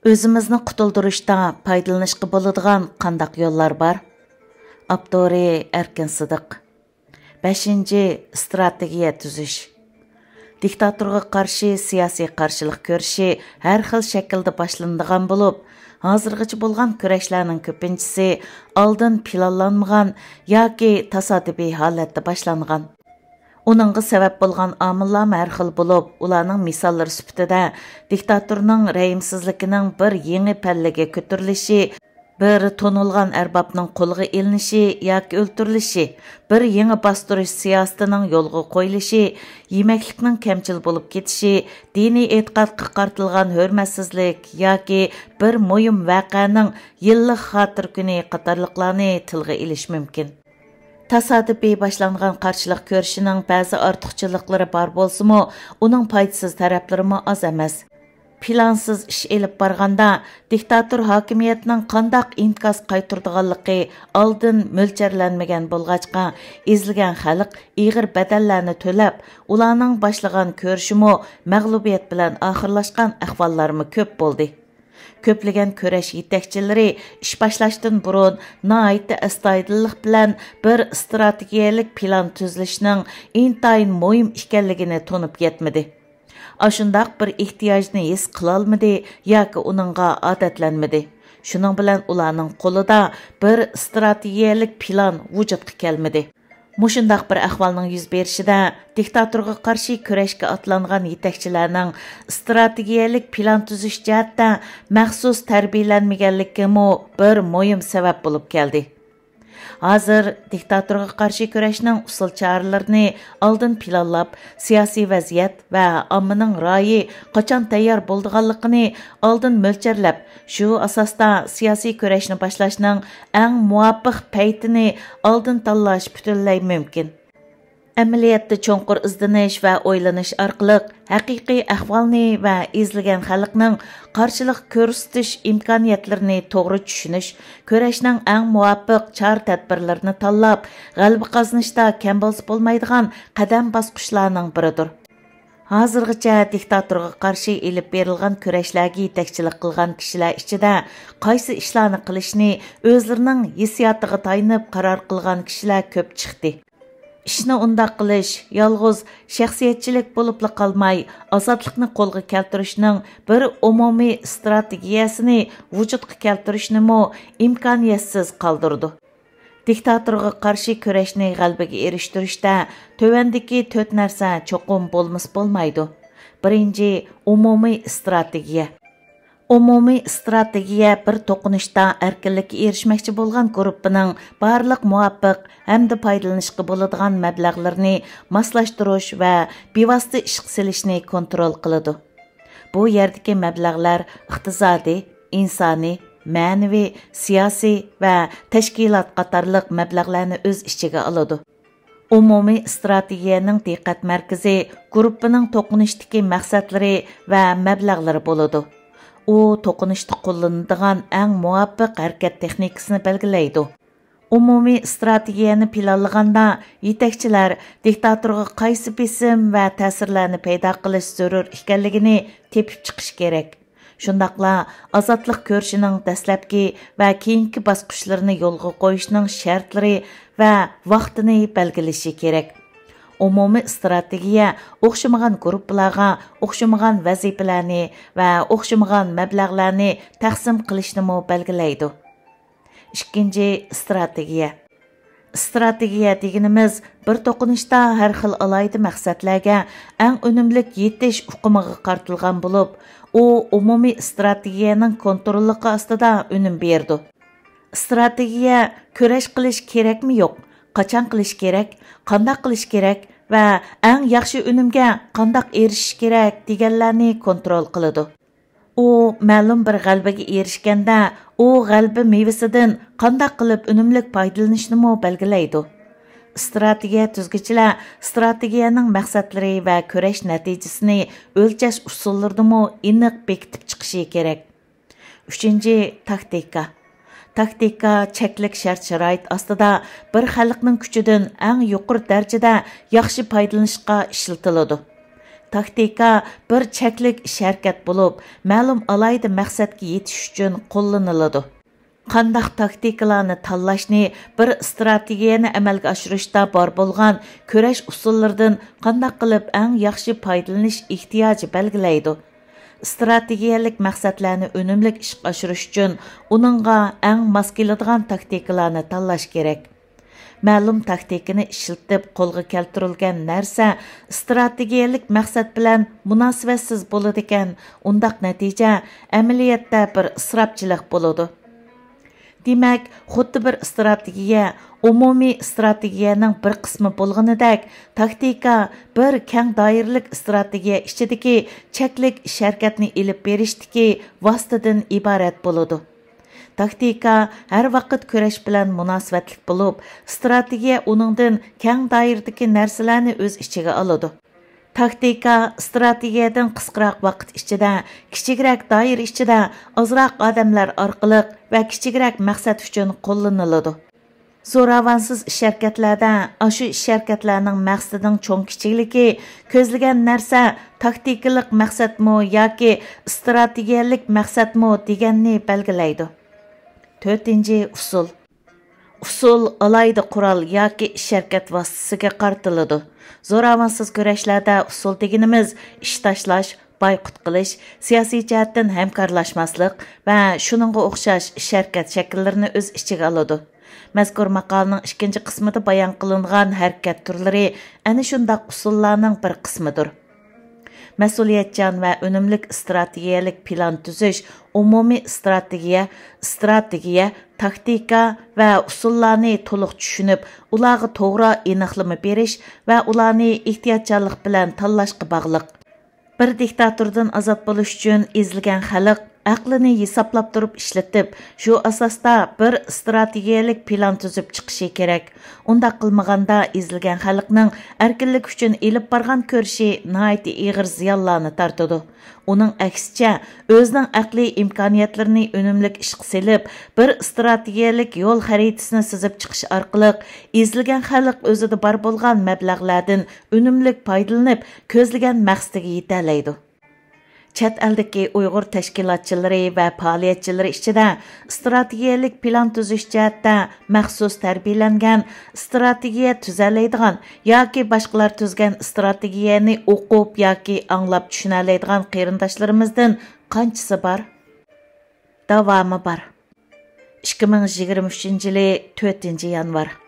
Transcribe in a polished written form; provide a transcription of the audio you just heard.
Özümüzni qutuldurishda foydalanishga bo'ladigan qandaq yo'llar bor? Abdori Erkin Sidiq. 5. Strategiya tuzish. Diktatorga qarshi siyosiy qarshilik ko'rishi har xil shaklda boshlanadigan bo'lib, hozirgacha bo'lgan kurashlarning ko'pinchisi oldin planlanmagan yoki tasodifiy holatda boshlangan. Uningga sabab bo'lgan omillar har xil bo'lib, ularning misollari sifatida diktatorning rəhimsizligining bir yangi pallaga ko'tarilishi, bir tonilgan arbobning qo'lga ilinishi yoki o'ltirilishi, bir yangi bostirish siyosatining yo'lga qo'yilishi, yemaklikning kamchil bo'lib ketishi, diniy e'tiqodga qartilgan hurmatsizlik yoki bir muhim voqeaning yillik xotir kuni qatorliqlarni tilga ilish mumkin. Tasodifiy boshlangan qarshilik ko'rishining ba'zi ortiqchiliklari bor bo'lsa-mu, uning foydasiz taraflari oz emas. Plansiz ish elib borganda diktator hokimiyatining qandaq inkas qaytardiganligi oldin mo'ljallanmagan bo'lg'achqa, ezilgan xalq ig'ir badallarni to'lab, ularning boshlagan ko'rishimi mag'lubiyat bilan oxirlashgan ahvollarmi ko'p bo'ldi. Köpləgən köreş yetakçiləri iş başlaşdan burun naiti astoydillik bilan bir strategiyalik plan tuzilishning intayin muhim ekanligini tonib yetmedi. Aşındaq bir ehtiyojni his qilolmadi yoki uningga odatlanmadi. Shuning bilan ularning qo'lida bir strategiyalik plan vujudga kelmadi. Mushundaq bir ahvolning yuz berishida diktatorga qarshi kurashga atlangan yetakchilarning strategiyalik plan tuzish jihatda maxsus tarbiyalanmaganligi bir muhim sabab bo'lib keldi. Hozir diktatorga qarshi kurashning usul choralarini oldin planlab, siyosiy vaziyat va ommaning ra'yi qachon tayyor bo'lganligini oldin mo'ljarlab, shu asosda siyosiy kurashni boshlashning eng muvofiq paytini oldin tanlash butunlay mumkin. Amaliyotda cho'nqur izdinish va o'ylanish orqali haqiqiy ahvolni va ezilgan xalqning qarshilik ko'rsatish imkoniyatlarini to'g'ri tushunish, kurashning eng muvofiq chora-tadbirlarini tanlab, g'alaba qozonishda kam bo'lsa bo'lmaydigan qadam bosqichlarning biridir. Hozirgacha diktatorga qarshi elib berilgan kurashlarga yetakchilik qilgan kishilar ichida qaysi ishlarni qilishni o'zlarining hissiyotiga tayanib qaror qilgan kishilar ko'p chiqdi. İşni undaq qilish yolg'iz shaxsiyatchilik bo'lib qolmay, ozodlikni qo'lga keltirishning bir umumiy strategiyasini vujudga keltirishni imkoniyatsiz qoldirdi. Diktatorga qarshi kurashni g'alabaga erishtirishda tövəndiki 4 narsa cho'qim bo'lmas bo'lmaydi. Birinchi, umumiy strategiya. Umumiy strategiya bir to'qinishda erkinlikka erishmoqchi bo'lgan guruhning barliq muvofiq hamda foydalanishga bo'ladigan mablag'larni moslashtirish va bevosita ishga solishni kontrol qiladi. Bu yerdagi mablag'lar iqtisodiy, insoniy, ma'naviy, siyosiy va tashkilot qatorliq mablag'larni o'z ichiga oladi. Umumiy strategiyaning diqqat markazi guruhning to'qinishdagi maqsadlari va mablag'lari bo'ladi. U to'qinishda qo'llaniladigan eng muvofiq harakat texnikasini belgilaydi. Umumiy strategiyani planlaganda yetakchilar diktatorga qaysi besim va ta'sirlarni paydo qilish zarur ekanligini tepib chiqish kerak. Shundaqla ozodlik ko'rishining dastlabki va keyingi bosqichlarini yo'lga qo'yishning shartlari va vaqtini belgilashi kerak. Umumiy strategiya o'xshamagan guruhlarga o'xshamagan vazifalarni va o'xshamagan mablag'larni taqsim qilishni belgilaydi. Ikkinchi, strategiya. Strategiya deganimiz bir to'qinishda har xil alayda maqsadlarga eng unumli yetish uqumiga qartilgan bo'lib, u umumiy strategiyaning kontrolligi ostida unum berdi. Strategiya kurash qilish kerakmi yo'q, qachon qilish kerak, qanday qilish kerak va eng yaxshi unumga qanday erishish kerak deganlarni kontrol qiladi. U ma'lum bir g'alabaga erishganda, u g'alaba mevasidan qanday qilib unumli foydalanishni belgilaydi. Strategiya tuzgichilar strategiyaning maqsadlari va kurash natijasini o'lchash usullarini aniq bekitib chiqishi kerak. 3. Taktika. Taktika cheklik shart-sharoit ostida bir xalqning kuchidan eng yuqori darajada yaxshi foydalanishga ishlatiladi. taktika bir cheklik ish harakat bo'lib, ma'lum alayda maqsadga yetish uchun qo'llaniladi. Qandaq taktikalarni tanlashni bir strategiyani amalga oshirishda bor bo'lgan kurash usullaridan qandaq qilib eng yaxshi foydalanish ehtiyoji belgilaydi. Strategiyalik maqsadlarni unumli ishga oshirish uchun uningga eng mos keladigan taktikalarni tanlash kerak. Ma'lum taktikani ishlatib qo'lga keltirilgan narsa strategiyalik maqsad bilan munosabatsiz bo'ladi ekan, undaq natija amaliyotda bir isrofchilik bo'ladi. Demak, xuddi bir strategiya umumiy strategiyaning bir qismi bo'lganidek, taktika bir keng doiralik strategiya ichidagi cheklik ish harakatni ilib berishdagi vositadan iborat bo'ladi. Taktika har vaqt kurash bilan munosabatli bo'lib, strategiya uningdan keng doiradagi narsalarni o'z ichiga oladi. Taktika strategiyadan qisqaroq vaqt ichida, kichikroq doira ichida, ozroq odamlar orqali va kichikroq maqsad uchun qo'llaniladi. Zo'ravonsiz ish harakatlarda shu ish harakatlarning maqsadining cho'ng kichikligi, ko'zlagan narsa taktikalik maqsadmi yoki strategiyalik maqsadmi deganni belgilaydi. 4-usul. Usul alayda qurol yoki ish harakat vositasiga qartiladi. Zo'ravonsiz kurashlarda usul deganimiz ish tashlash, boyqut qilish, siyosiy jihatdan hamkorlashmaslik va shuningga o'xshash ish harakat shakllarini o'z ichiga oladi. Mazkur maqolaning 2-qismida bayon qilingan harakat turlari ana shunday usullarning bir qismidir. Mas'uliyatchan va unumlik strategiyalik plan tuzish, umumiy strategiya, taktika va usullarni to'liq tushunib, ularga to'g'ri aniqlama berish va ularni ehtiyotchanlik bilan tanlashga bog'liq. Bir diktatordan ozod bo'lish uchun izlagan xalq aqlini hisoblab turib ishlatib, shu asosda bir strategiyalik plan tuzib chiqishi kerak. Unda qilmaganda izlagan xalqning erkinlik uchun elib borgan ko'rishi nihoyatda ig'ir ziyonlarni tortadi. Uning aksicha, o'zining aqliy imkoniyatlarini unumli ishga solib, bir strategiyalik yo'l xaritasini sizib chiqish orqali izlagan xalq o'zida bor bo'lgan mablag'lardan unumli foydalanib, ko'zlagan maqsadiga yeta oladi. Chet eldagi Uyg'ur tashkilotchilari va faoliyatchilari ichida strategiyalik plan tuzish jihatda maxsus tarbiyalangan, strategiya tuzalaydigan yoki boshqalar tuzgan strategiyani o'qib yoki anglab tushuna oladigan qarindoshlarimizdan qanchasi bor? Davomi bor. 2023-yili 4-yanvar.